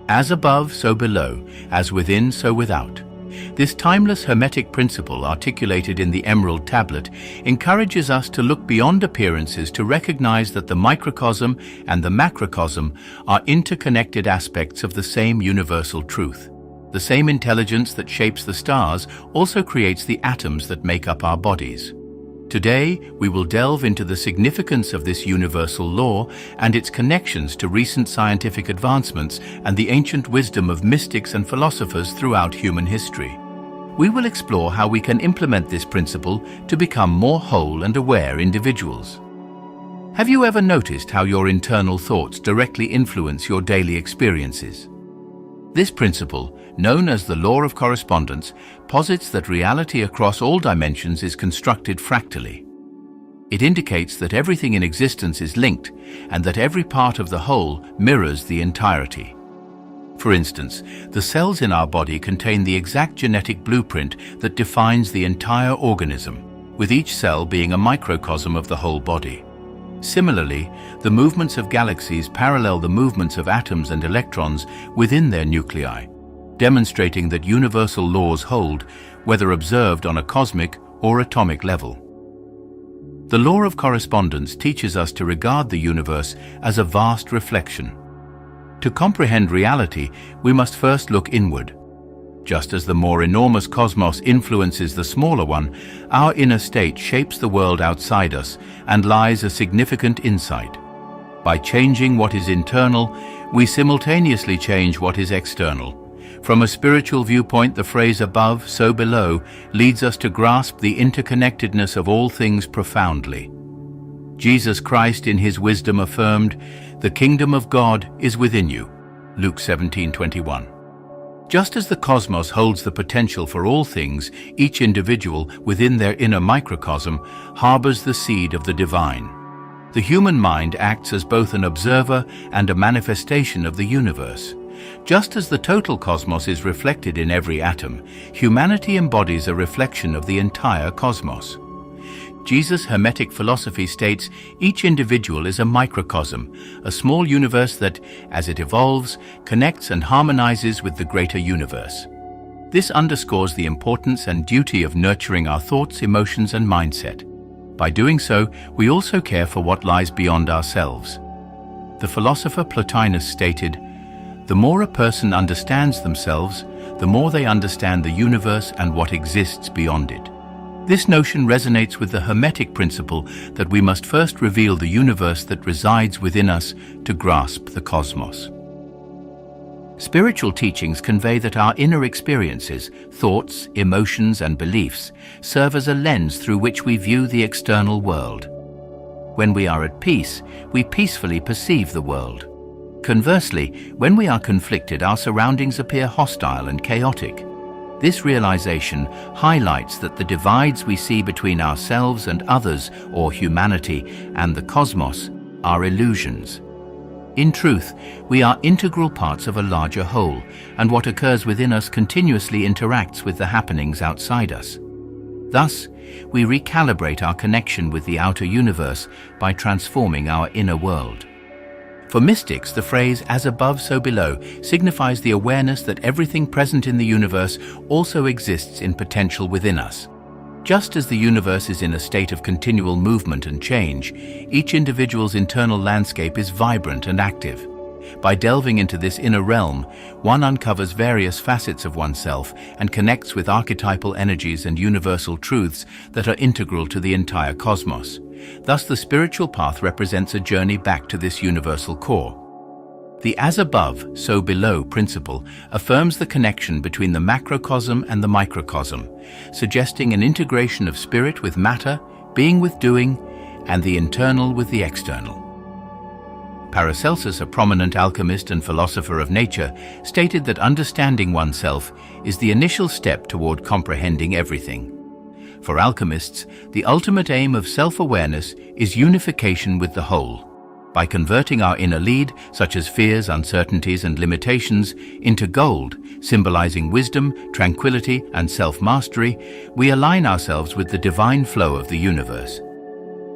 As above, so below, as within, so without. This timeless Hermetic principle, articulated in the Emerald Tablet, encourages us to look beyond appearances to recognize that the microcosm and the macrocosm are interconnected aspects of the same universal truth. The same intelligence that shapes the stars also creates the atoms that make up our bodies. Today, we will delve into the significance of this universal law and its connections to recent scientific advancements and the ancient wisdom of mystics and philosophers throughout human history. We will explore how we can implement this principle to become more whole and aware individuals. Have you ever noticed how your internal thoughts directly influence your daily experiences? This principle, known as the law of correspondence, posits that reality across all dimensions is constructed fractally. It indicates that everything in existence is linked and that every part of the whole mirrors the entirety. For instance, the cells in our body contain the exact genetic blueprint that defines the entire organism, with each cell being a microcosm of the whole body. Similarly, the movements of galaxies parallel the movements of atoms and electrons within their nuclei, demonstrating that universal laws hold, whether observed on a cosmic or atomic level. The law of correspondence teaches us to regard the universe as a vast reflection. To comprehend reality, we must first look inward. Just as the more enormous cosmos influences the smaller one, our inner state shapes the world outside us and lies a significant insight. By changing what is internal, we simultaneously change what is external. From a spiritual viewpoint, the phrase above, so below leads us to grasp the interconnectedness of all things profoundly. Jesus Christ in his wisdom affirmed, "The kingdom of God is within you." Luke 17:21. Just as the cosmos holds the potential for all things, each individual within their inner microcosm harbors the seed of the divine. The human mind acts as both an observer and a manifestation of the universe. Just as the total cosmos is reflected in every atom, humanity embodies a reflection of the entire cosmos. Jesus' Hermetic philosophy states each individual is a microcosm, a small universe that, as it evolves, connects and harmonizes with the greater universe. This underscores the importance and duty of nurturing our thoughts, emotions, and mindset. By doing so, we also care for what lies beyond ourselves. The philosopher Plotinus stated, "The more a person understands themselves, the more they understand the universe and what exists beyond it." This notion resonates with the Hermetic principle that we must first reveal the universe that resides within us to grasp the cosmos. Spiritual teachings convey that our inner experiences, thoughts, emotions, and beliefs serve as a lens through which we view the external world. When we are at peace, we peacefully perceive the world. Conversely, when we are conflicted, our surroundings appear hostile and chaotic. This realization highlights that the divides we see between ourselves and others, or humanity, and the cosmos, are illusions. In truth, we are integral parts of a larger whole, and what occurs within us continuously interacts with the happenings outside us. Thus, we recalibrate our connection with the outer universe by transforming our inner world. For mystics, the phrase "as above, so below" signifies the awareness that everything present in the universe also exists in potential within us. Just as the universe is in a state of continual movement and change, each individual's internal landscape is vibrant and active. By delving into this inner realm, one uncovers various facets of oneself and connects with archetypal energies and universal truths that are integral to the entire cosmos. Thus, the spiritual path represents a journey back to this universal core. The "as above, so below" principle affirms the connection between the macrocosm and the microcosm, suggesting an integration of spirit with matter, being with doing, and the internal with the external. Paracelsus, a prominent alchemist and philosopher of nature, stated that understanding oneself is the initial step toward comprehending everything. For alchemists, the ultimate aim of self-awareness is unification with the whole. By converting our inner lead, such as fears, uncertainties, and limitations, into gold, symbolizing wisdom, tranquility, and self-mastery, we align ourselves with the divine flow of the universe.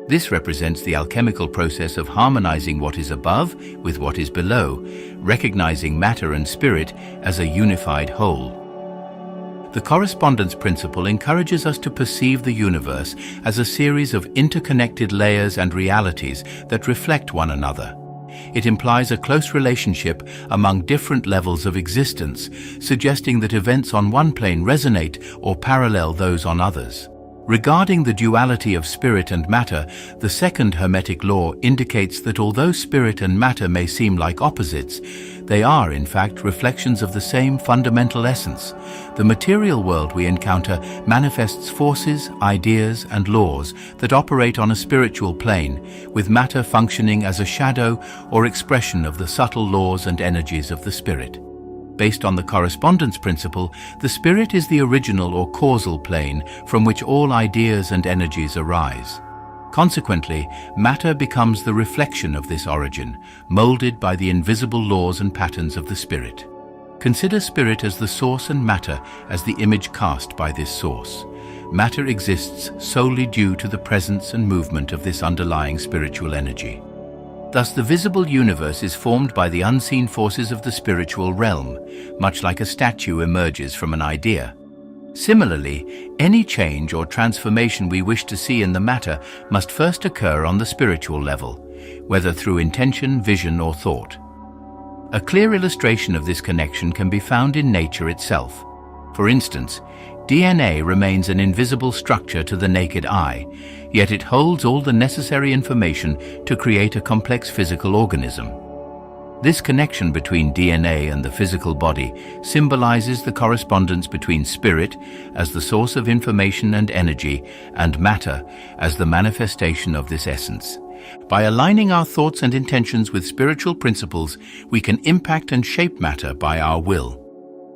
This represents the alchemical process of harmonizing what is above with what is below, recognizing matter and spirit as a unified whole. The correspondence principle encourages us to perceive the universe as a series of interconnected layers and realities that reflect one another. It implies a close relationship among different levels of existence, suggesting that events on one plane resonate or parallel those on others. Regarding the duality of spirit and matter, the second Hermetic law indicates that although spirit and matter may seem like opposites, they are, in fact, reflections of the same fundamental essence. The material world we encounter manifests forces, ideas, and laws that operate on a spiritual plane, with matter functioning as a shadow or expression of the subtle laws and energies of the spirit. Based on the correspondence principle, the spirit is the original or causal plane from which all ideas and energies arise. Consequently, matter becomes the reflection of this origin, molded by the invisible laws and patterns of the spirit. Consider spirit as the source and matter as the image cast by this source. Matter exists solely due to the presence and movement of this underlying spiritual energy. Thus, the visible universe is formed by the unseen forces of the spiritual realm, much like a statue emerges from an idea. Similarly, any change or transformation we wish to see in the matter must first occur on the spiritual level, whether through intention, vision, or thought. A clear illustration of this connection can be found in nature itself. For instance, DNA remains an invisible structure to the naked eye, yet it holds all the necessary information to create a complex physical organism. This connection between DNA and the physical body symbolizes the correspondence between spirit as the source of information and energy, and matter as the manifestation of this essence. By aligning our thoughts and intentions with spiritual principles, we can impact and shape matter by our will.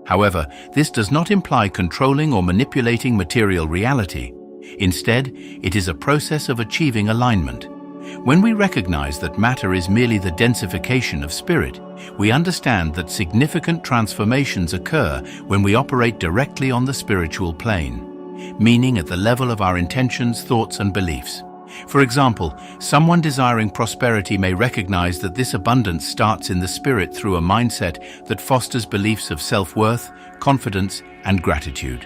However, this does not imply controlling or manipulating material reality. Instead, it is a process of achieving alignment. When we recognize that matter is merely the densification of spirit, we understand that significant transformations occur when we operate directly on the spiritual plane, meaning at the level of our intentions, thoughts, and beliefs. For example, someone desiring prosperity may recognize that this abundance starts in the spirit through a mindset that fosters beliefs of self-worth, confidence, and gratitude.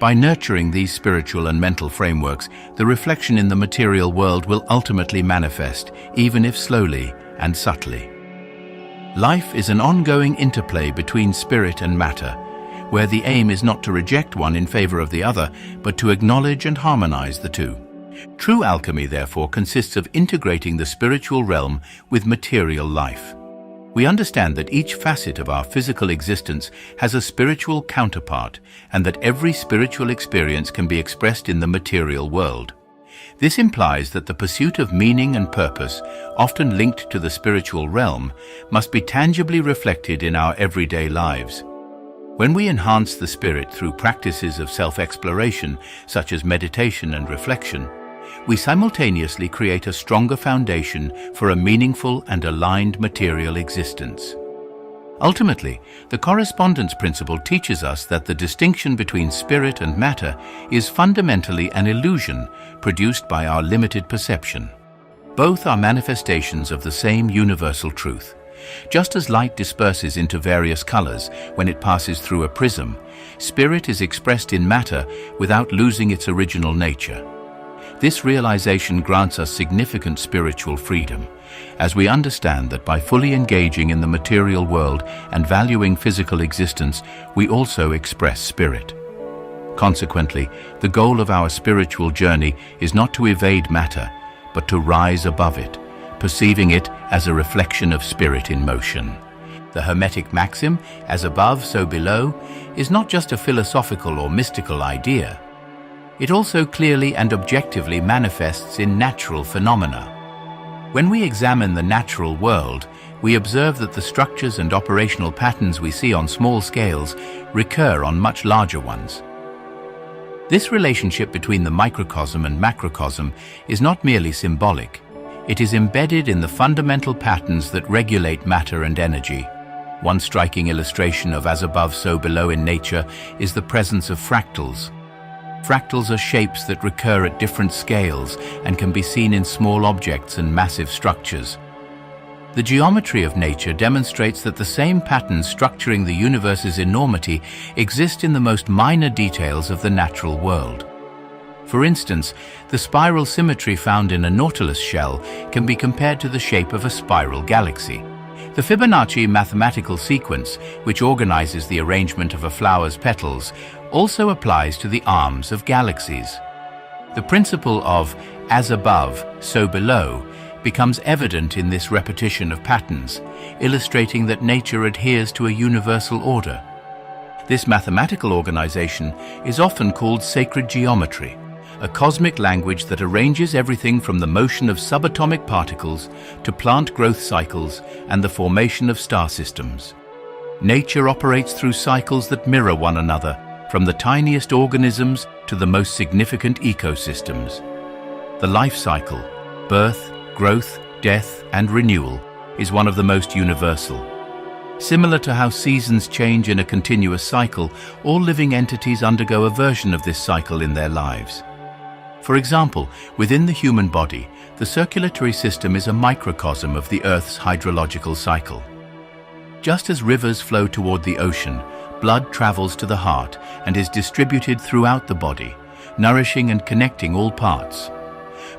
By nurturing these spiritual and mental frameworks, the reflection in the material world will ultimately manifest, even if slowly and subtly. Life is an ongoing interplay between spirit and matter, where the aim is not to reject one in favor of the other, but to acknowledge and harmonize the two. True alchemy, therefore, consists of integrating the spiritual realm with material life. We understand that each facet of our physical existence has a spiritual counterpart, and that every spiritual experience can be expressed in the material world. This implies that the pursuit of meaning and purpose, often linked to the spiritual realm, must be tangibly reflected in our everyday lives. When we enhance the spirit through practices of self-exploration, such as meditation and reflection, we simultaneously create a stronger foundation for a meaningful and aligned material existence. Ultimately, the correspondence principle teaches us that the distinction between spirit and matter is fundamentally an illusion produced by our limited perception. Both are manifestations of the same universal truth. Just as light disperses into various colors when it passes through a prism, spirit is expressed in matter without losing its original nature. This realization grants us significant spiritual freedom, as we understand that by fully engaging in the material world and valuing physical existence, we also express spirit. Consequently, the goal of our spiritual journey is not to evade matter, but to rise above it, perceiving it as a reflection of spirit in motion. The Hermetic maxim, as above, so below, is not just a philosophical or mystical idea. It also clearly and objectively manifests in natural phenomena. When we examine the natural world, we observe that the structures and operational patterns we see on small scales recur on much larger ones. This relationship between the microcosm and macrocosm is not merely symbolic. It is embedded in the fundamental patterns that regulate matter and energy. One striking illustration of as above, so below in nature is the presence of fractals. Fractals are shapes that recur at different scales and can be seen in small objects and massive structures. The geometry of nature demonstrates that the same patterns structuring the universe's enormity exist in the most minor details of the natural world. For instance, the spiral symmetry found in a nautilus shell can be compared to the shape of a spiral galaxy. The Fibonacci mathematical sequence, which organizes the arrangement of a flower's petals, also applies to the arms of galaxies. The principle of as above, so below becomes evident in this repetition of patterns, illustrating that nature adheres to a universal order. This mathematical organization is often called sacred geometry, a cosmic language that arranges everything from the motion of subatomic particles to plant growth cycles and the formation of star systems. Nature operates through cycles that mirror one another, from the tiniest organisms to the most significant ecosystems. The life cycle, birth, growth, death, and renewal, is one of the most universal. Similar to how seasons change in a continuous cycle, all living entities undergo a version of this cycle in their lives. For example, within the human body, the circulatory system is a microcosm of the Earth's hydrological cycle. Just as rivers flow toward the ocean, blood travels to the heart and is distributed throughout the body, nourishing and connecting all parts.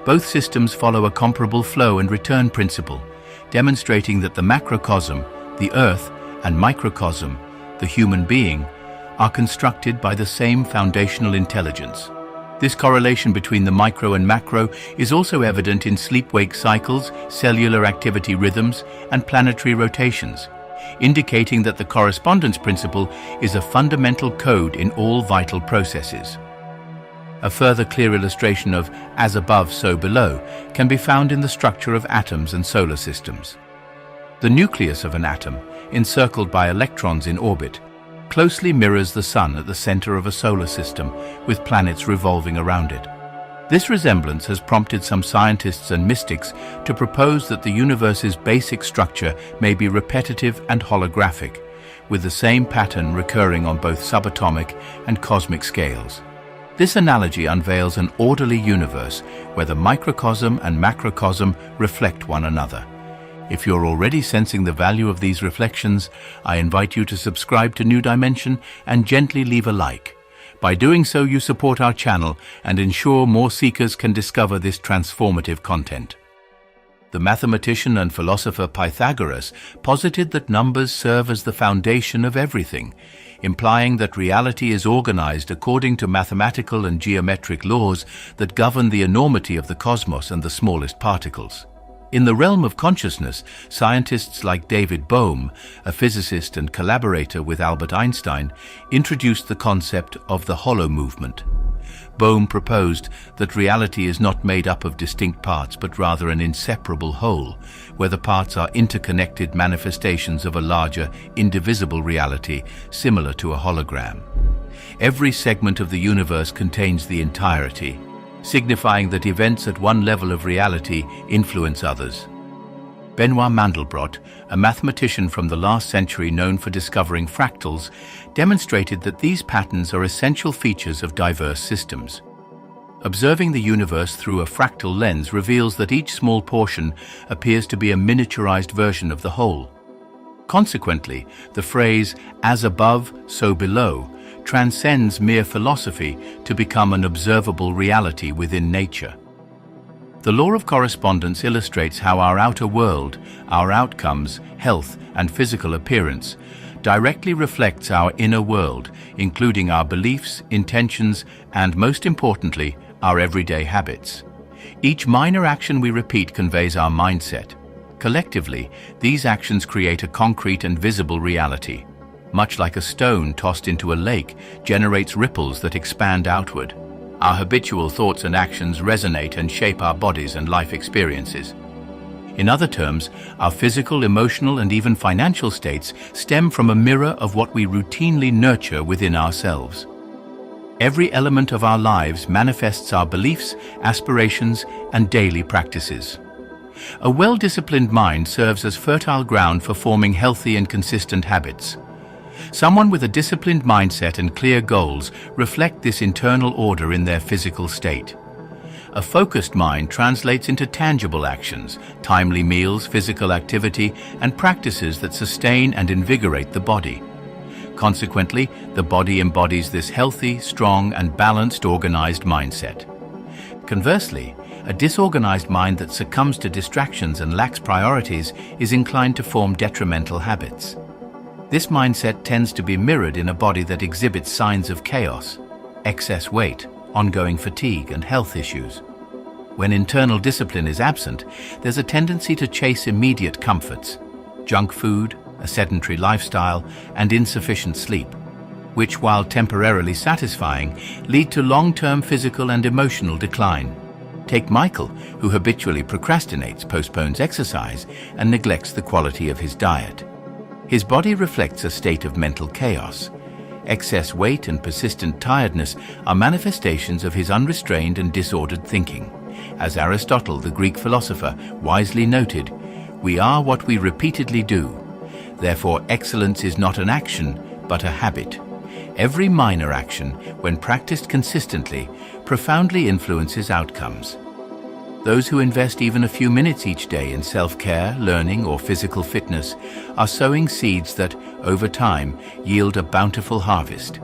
Both systems follow a comparable flow and return principle, demonstrating that the macrocosm, the Earth, and microcosm, the human being, are constructed by the same foundational intelligence. This correlation between the micro and macro is also evident in sleep-wake cycles, cellular activity rhythms, and planetary rotations, indicating that the correspondence principle is a fundamental code in all vital processes. A further clear illustration of as above, so below can be found in the structure of atoms and solar systems. The nucleus of an atom, encircled by electrons in orbit, closely mirrors the Sun at the center of a solar system, with planets revolving around it. This resemblance has prompted some scientists and mystics to propose that the universe's basic structure may be repetitive and holographic, with the same pattern recurring on both subatomic and cosmic scales. This analogy unveils an orderly universe where the microcosm and macrocosm reflect one another. If you're already sensing the value of these reflections, I invite you to subscribe to New Dimension and gently leave a like. By doing so, you support our channel and ensure more seekers can discover this transformative content. The mathematician and philosopher Pythagoras posited that numbers serve as the foundation of everything, implying that reality is organized according to mathematical and geometric laws that govern the enormity of the cosmos and the smallest particles. In the realm of consciousness, scientists like David Bohm, a physicist and collaborator with Albert Einstein, introduced the concept of the hollow movement. Bohm proposed that reality is not made up of distinct parts but rather an inseparable whole, where the parts are interconnected manifestations of a larger, indivisible reality similar to a hologram. Every segment of the universe contains the entirety, signifying that events at one level of reality influence others. Benoit Mandelbrot, a mathematician from the last century known for discovering fractals, demonstrated that these patterns are essential features of diverse systems. Observing the universe through a fractal lens reveals that each small portion appears to be a miniaturized version of the whole. Consequently, the phrase, "as above, so below," transcends mere philosophy to become an observable reality within nature. The law of correspondence illustrates how our outer world, our outcomes, health, and physical appearance directly reflects our inner world, including our beliefs, intentions, and most importantly, our everyday habits. Each minor action we repeat conveys our mindset. Collectively, these actions create a concrete and visible reality. Much like a stone tossed into a lake generates ripples that expand outward. Our habitual thoughts and actions resonate and shape our bodies and life experiences. In other terms, our physical, emotional, and even financial states stem from a mirror of what we routinely nurture within ourselves. Every element of our lives manifests our beliefs, aspirations, and daily practices. A well-disciplined mind serves as fertile ground for forming healthy and consistent habits. Someone with a disciplined mindset and clear goals reflect this internal order in their physical state. A focused mind translates into tangible actions, timely meals, physical activity, and practices that sustain and invigorate the body. Consequently, the body embodies this healthy, strong, and balanced, organized mindset. Conversely, a disorganized mind that succumbs to distractions and lacks priorities is inclined to form detrimental habits. This mindset tends to be mirrored in a body that exhibits signs of chaos, excess weight, ongoing fatigue, and health issues. When internal discipline is absent, there's a tendency to chase immediate comforts, junk food, a sedentary lifestyle, and insufficient sleep, which, while temporarily satisfying, lead to long-term physical and emotional decline. Take Michael, who habitually procrastinates, postpones exercise, and neglects the quality of his diet. His body reflects a state of mental chaos. Excess weight and persistent tiredness are manifestations of his unrestrained and disordered thinking. As Aristotle, the Greek philosopher, wisely noted, "We are what we repeatedly do. Therefore, excellence is not an action, but a habit." Every minor action, when practiced consistently, profoundly influences outcomes. Those who invest even a few minutes each day in self-care, learning, or physical fitness are sowing seeds that, over time, yield a bountiful harvest.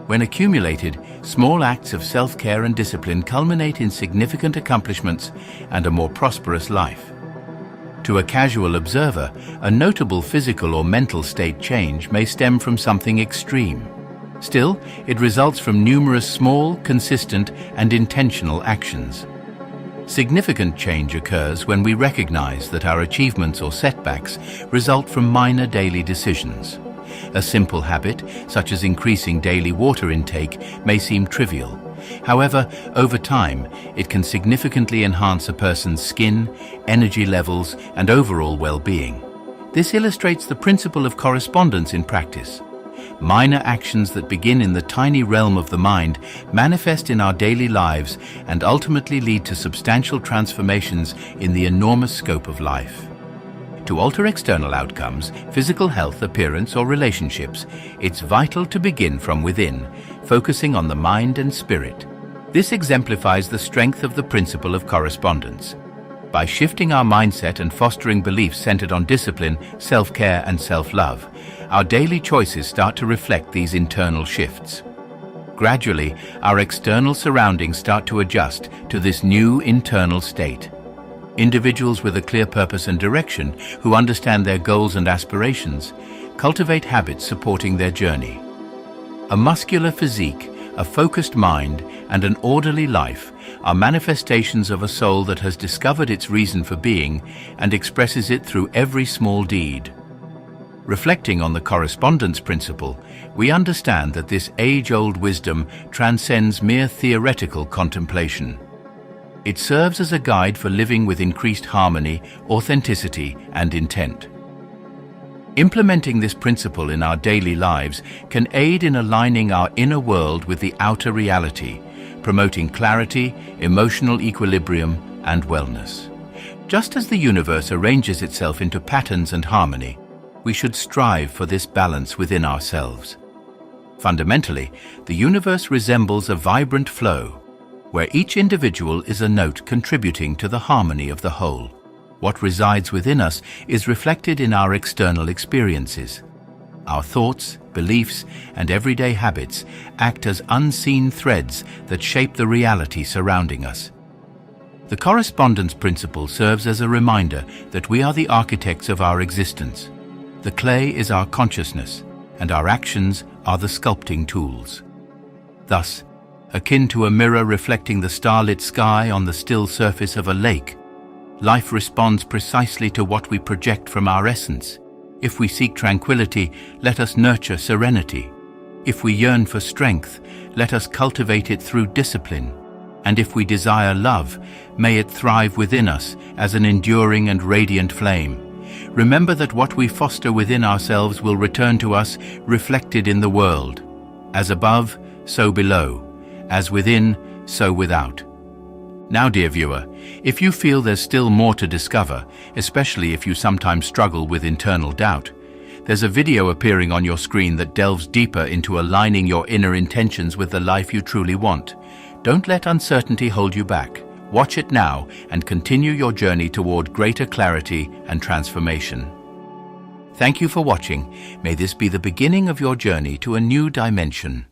When accumulated, small acts of self-care and discipline culminate in significant accomplishments and a more prosperous life. To a casual observer, a notable physical or mental state change may stem from something extreme. Still, it results from numerous small, consistent, and intentional actions. Significant change occurs when we recognize that our achievements or setbacks result from minor daily decisions. A simple habit, such as increasing daily water intake, may seem trivial. However, over time, it can significantly enhance a person's skin, energy levels, and overall well-being. This illustrates the principle of correspondence in practice. Minor actions that begin in the tiny realm of the mind manifest in our daily lives and ultimately lead to substantial transformations in the enormous scope of life. To alter external outcomes, physical health, appearance, or relationships, it's vital to begin from within, focusing on the mind and spirit. This exemplifies the strength of the principle of correspondence. By shifting our mindset and fostering beliefs centered on discipline, self-care, and self-love, our daily choices start to reflect these internal shifts. Gradually, our external surroundings start to adjust to this new internal state. Individuals with a clear purpose and direction, who understand their goals and aspirations, cultivate habits supporting their journey. A muscular physique, a focused mind, and an orderly life are manifestations of a soul that has discovered its reason for being and expresses it through every small deed. Reflecting on the correspondence principle, we understand that this age-old wisdom transcends mere theoretical contemplation. It serves as a guide for living with increased harmony, authenticity, and intent. Implementing this principle in our daily lives can aid in aligning our inner world with the outer reality, promoting clarity, emotional equilibrium, and wellness. Just as the universe arranges itself into patterns and harmony, we should strive for this balance within ourselves. Fundamentally, the universe resembles a vibrant flow, where each individual is a note contributing to the harmony of the whole. What resides within us is reflected in our external experiences. Our thoughts, beliefs, and everyday habits act as unseen threads that shape the reality surrounding us. The correspondence principle serves as a reminder that we are the architects of our existence. The clay is our consciousness, and our actions are the sculpting tools. Thus, akin to a mirror reflecting the starlit sky on the still surface of a lake, life responds precisely to what we project from our essence. If we seek tranquility, let us nurture serenity. If we yearn for strength, let us cultivate it through discipline. And if we desire love, may it thrive within us as an enduring and radiant flame. Remember that what we foster within ourselves will return to us reflected in the world. As above, so below. As within, so without. Now, dear viewer, if you feel there's still more to discover, especially if you sometimes struggle with internal doubt, There's a video appearing on your screen that delves deeper into aligning your inner intentions with the life you truly want. Don't let uncertainty hold you back. Watch it now and continue your journey toward greater clarity and transformation. Thank you for watching. May this be the beginning of your journey to a new dimension.